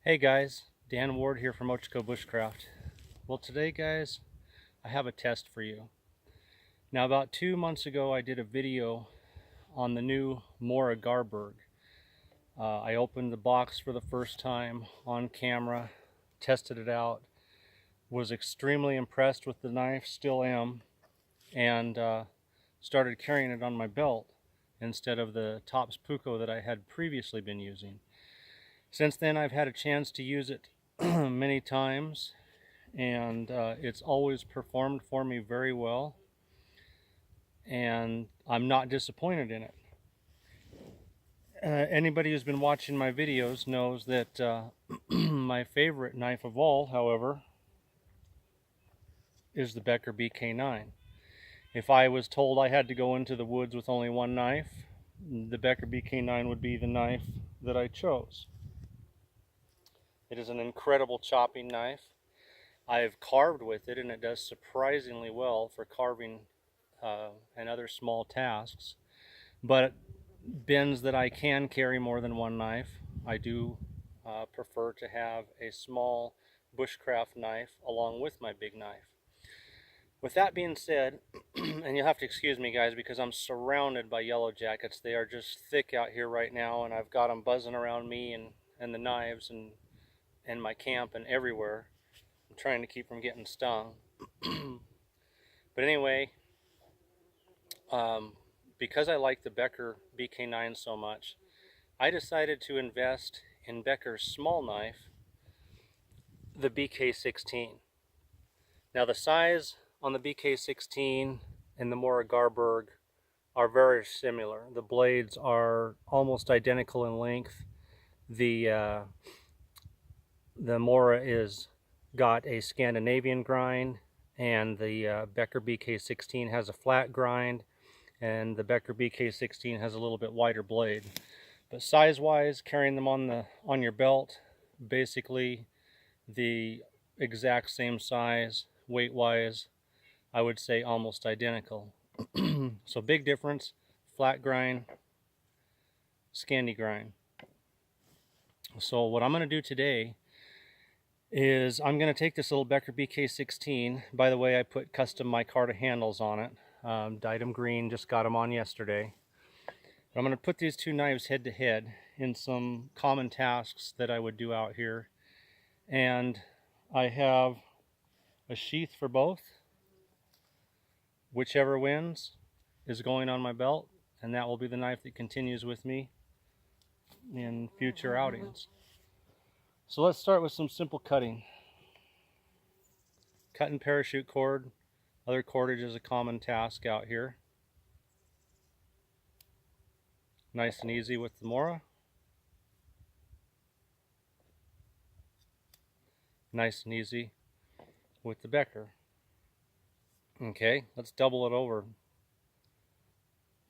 Hey guys, Dan Ward here from Ochiko Bushcraft. Well, today guys, I have a test for you. Now about 2 months ago I did a video on the new Mora Garberg. I opened the box for the first time on camera, tested it out, was extremely impressed with the knife, still am, and started carrying it on my belt instead of the Tops Puko that I had previously been using. Since then I've had a chance to use it many times, and it's always performed for me very well, and I'm not disappointed in it. Anybody who's been watching my videos knows that my favorite knife of all, however, is the Becker BK9. If I was told I had to go into the woods with only one knife, the Becker BK9 would be the knife that I chose. It is an incredible chopping knife. I've carved with it and it does surprisingly well for carving and other small tasks, but bins that I can carry more than one knife, I do prefer to have a small bushcraft knife along with my big knife. With that being said, and you'll have to excuse me guys because I'm surrounded by yellow jackets. They are just thick out here right now, and I've got them buzzing around me and the knives and my camp and everywhere. I'm trying to keep from getting stung. But anyway, because I like the Becker BK9 so much, I decided to invest in Becker's small knife, the BK16. Now the size on the BK16 and the Mora Garberg are very similar. The blades are almost identical in length. The Mora is got a Scandinavian grind, and the Becker BK16 has a flat grind, and the Becker BK16 has a little bit wider blade. But size-wise, carrying them on your belt, basically the exact same size. Weight-wise, I would say almost identical. So big difference: flat grind, Scandi grind. So what I'm going to do today is I'm going to take this little Becker BK16. By the way, I put custom micarta handles on it. Dyed them green, just got them on yesterday. But I'm going to put these two knives head to head in some common tasks that I would do out here. And I have a sheath for both. Whichever wins is going on my belt, and that will be the knife that continues with me in future outings. So let's start with some simple cutting. Cutting parachute cord. Other cordage is a common task out here. Nice and easy with the Mora. Nice and easy with the Becker. Okay, let's double it over.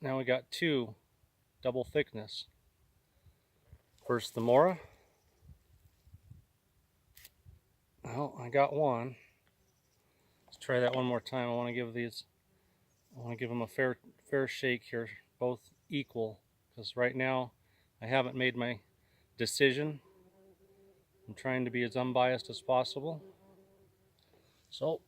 Now we got two double thickness. First the Mora. Well, I got one. Let's try that one more time. I want to give them a fair shake here, both equal, because right now I haven't made my decision. I'm trying to be as unbiased as possible. So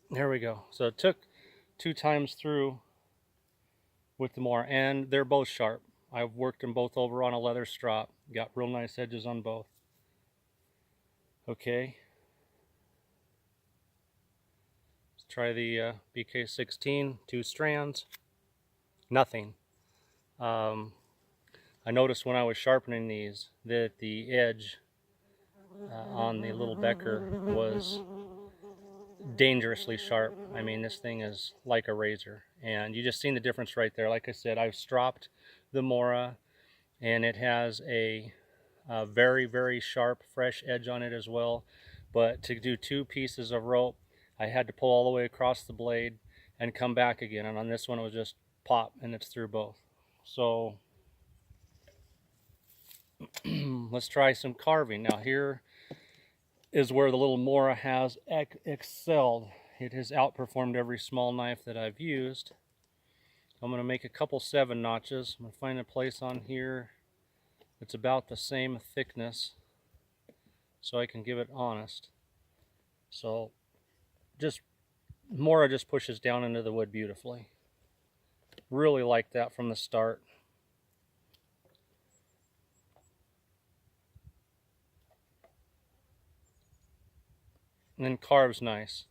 there we go. So it took 2 times through with the Mora, and they're both sharp. I've worked them both over on a leather strop. Got real nice edges on both. Okay. Let's try the BK16, 2 strands. Nothing. I noticed when I was sharpening these that the edge on the little Becker was dangerously sharp. I mean, this thing is like a razor, and you just seen the difference right there. Like I said, I've stropped the Mora, and it has a very, very sharp, fresh edge on it as well. But to do 2 pieces of rope, I had to pull all the way across the blade and come back again. And on this one, it was just pop, and it's through both. So let's try some carving. Now here is where the little Mora has excelled. It has outperformed every small knife that I've used. I'm going to make a couple 7 notches. I'm going to find a place on here that's about the same thickness so I can give it honest. So Mora just pushes down into the wood beautifully. Really like that from the start. And then carves nice.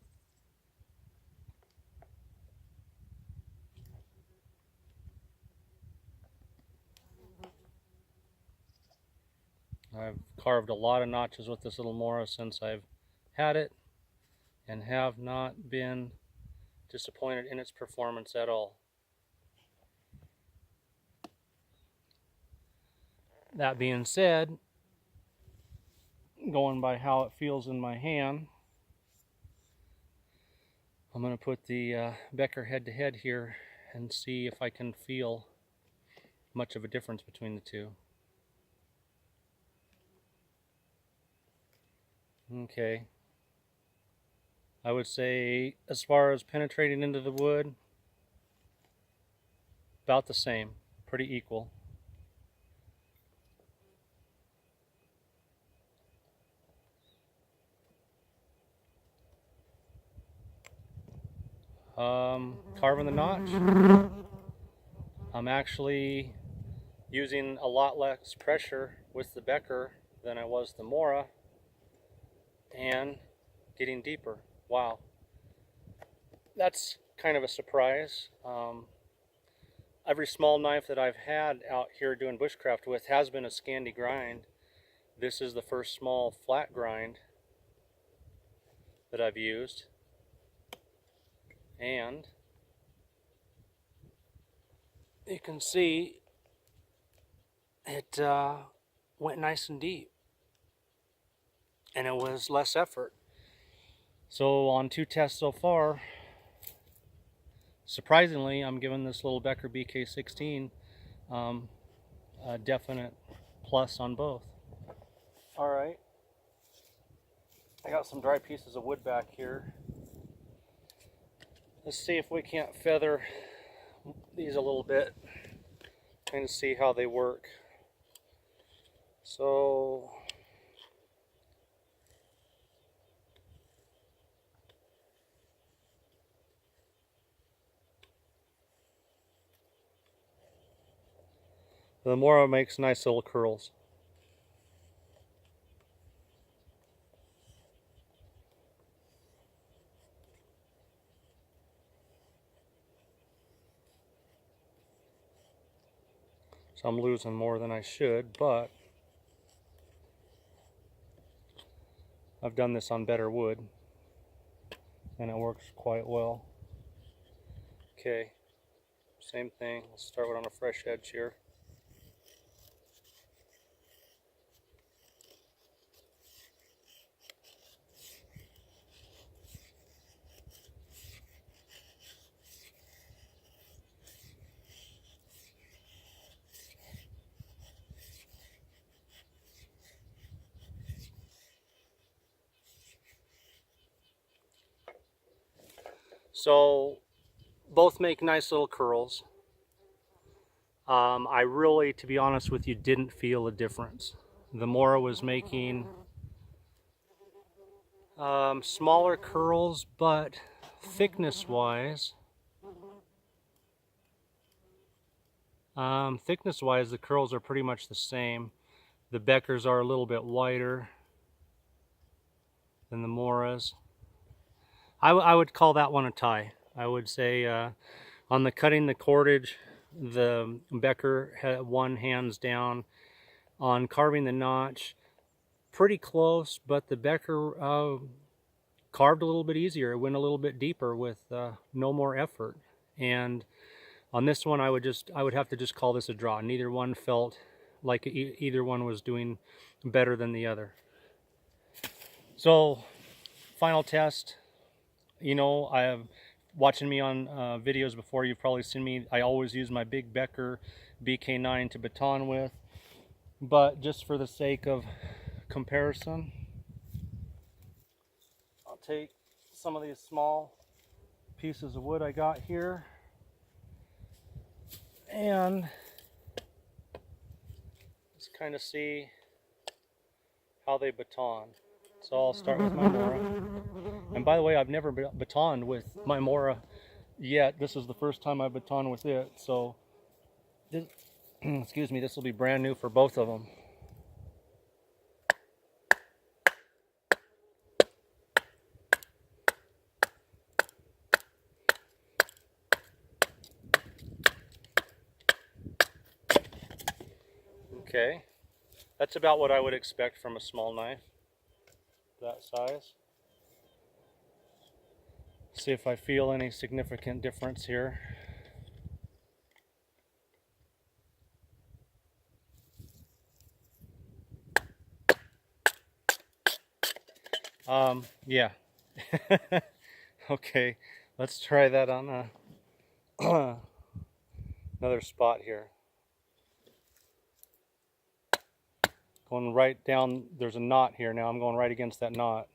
I've carved a lot of notches with this little Mora since I've had it, and have not been disappointed in its performance at all. That being said, going by how it feels in my hand, I'm going to put the Becker head-to-head here and see if I can feel much of a difference between the two. Okay. I would say, as far as penetrating into the wood, about the same, pretty equal. Carving the notch, I'm actually using a lot less pressure with the Becker than I was the Mora, and getting deeper. Wow, that's kind of a surprise. Every small knife that I've had out here doing bushcraft with has been a Scandi grind. This is the first small flat grind that I've used, and you can see it went nice and deep, and it was less effort. So on 2 tests so far, surprisingly, I'm giving this little Becker BK16 a definite plus on both. All right, I got some dry pieces of wood back here. Let's see if we can't feather these a little bit and see how they work. So the Mora makes nice little curls. So I'm losing more than I should, but I've done this on better wood and it works quite well. Okay, same thing. Let's start with on a fresh edge here. So both make nice little curls. I really, to be honest with you, didn't feel a difference. The Mora was making smaller curls, but thickness-wise, the curls are pretty much the same. The Beckers are a little bit wider than the Moras. I would call that one a tie. I would say on the cutting the cordage, the Becker had won hands down. On carving the notch, pretty close, but the Becker carved a little bit easier. It went a little bit deeper with no more effort. And on this one, I would have to just call this a draw. Neither one felt like either one was doing better than the other. So, final test. You know, I have watching me on videos before. You've probably seen me. I always use my big Becker BK9 to baton with, but just for the sake of comparison, I'll take some of these small pieces of wood I got here, And let's kind of see how they baton. So I'll start with my Mora. And by the way, I've never batoned with my Mora yet. This is the first time I baton with it. So, this, excuse me, this will be brand new for both of them. Okay, that's about what I would expect from a small knife, that size. See if I feel any significant difference here. Yeah. Okay, let's try that on another spot here. Going right down, there's a knot here now. I'm going right against that knot.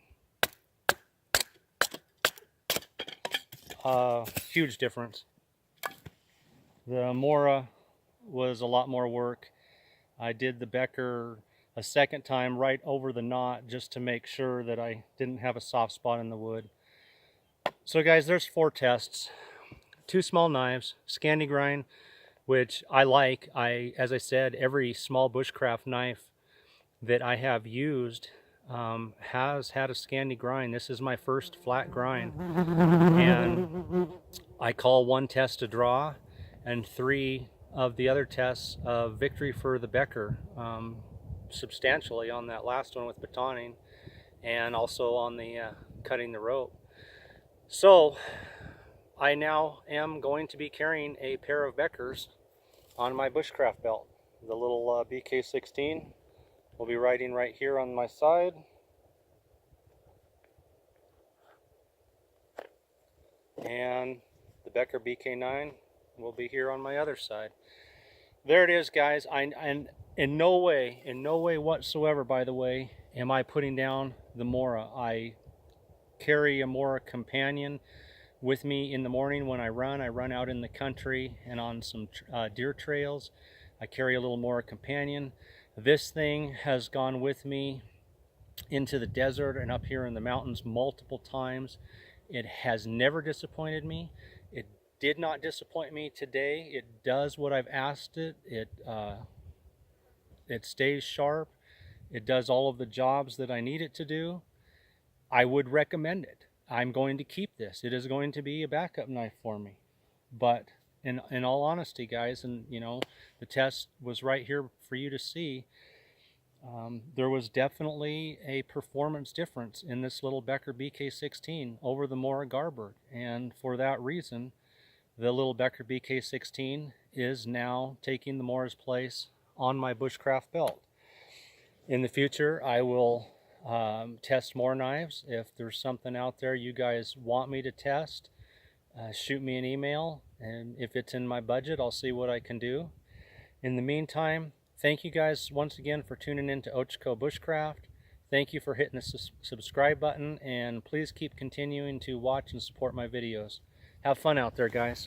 Huge difference. The Mora was a lot more work. I did the Becker a second time right over the knot just to make sure that I didn't have a soft spot in the wood. So guys, there's 4 tests. 2 small knives, Scandi grind, which I like. As I said, every small bushcraft knife that I have used has had a Scandi grind. This is my first flat grind, and I call 1 test a draw and 3 of the other tests of victory for the Becker, substantially on that last one with batoning and also on the cutting the rope. So I now am going to be carrying a pair of Beckers on my bushcraft belt. The little BK16 will be riding right here on my side. And the Becker BK9 will be here on my other side. There it is, guys. And in no way whatsoever, by the way, am I putting down the Mora. I carry a Mora companion with me in the morning when I run out in the country and on some deer trails. I carry a little Mora companion. This thing has gone with me into the desert and up here in the mountains multiple times. It has never disappointed me. It did not disappoint me today. It does what I've asked it. It stays sharp. It does all of the jobs that I need it to do. I would recommend it. I'm going to keep this. It is going to be a backup knife for me. But in all honesty, guys, and you know, the test was right here for you to see. There was definitely a performance difference in this little Becker BK16 over the Mora Garberg, and for that reason, the little Becker BK16 is now taking the Mora's place on my bushcraft belt. In the future, I will test more knives. If there's something out there you guys want me to test, shoot me an email, and if it's in my budget, I'll see what I can do. In the meantime, thank you guys once again for tuning in to Ochco Bushcraft. Thank you for hitting the subscribe button, and please keep continuing to watch and support my videos. Have fun out there, guys.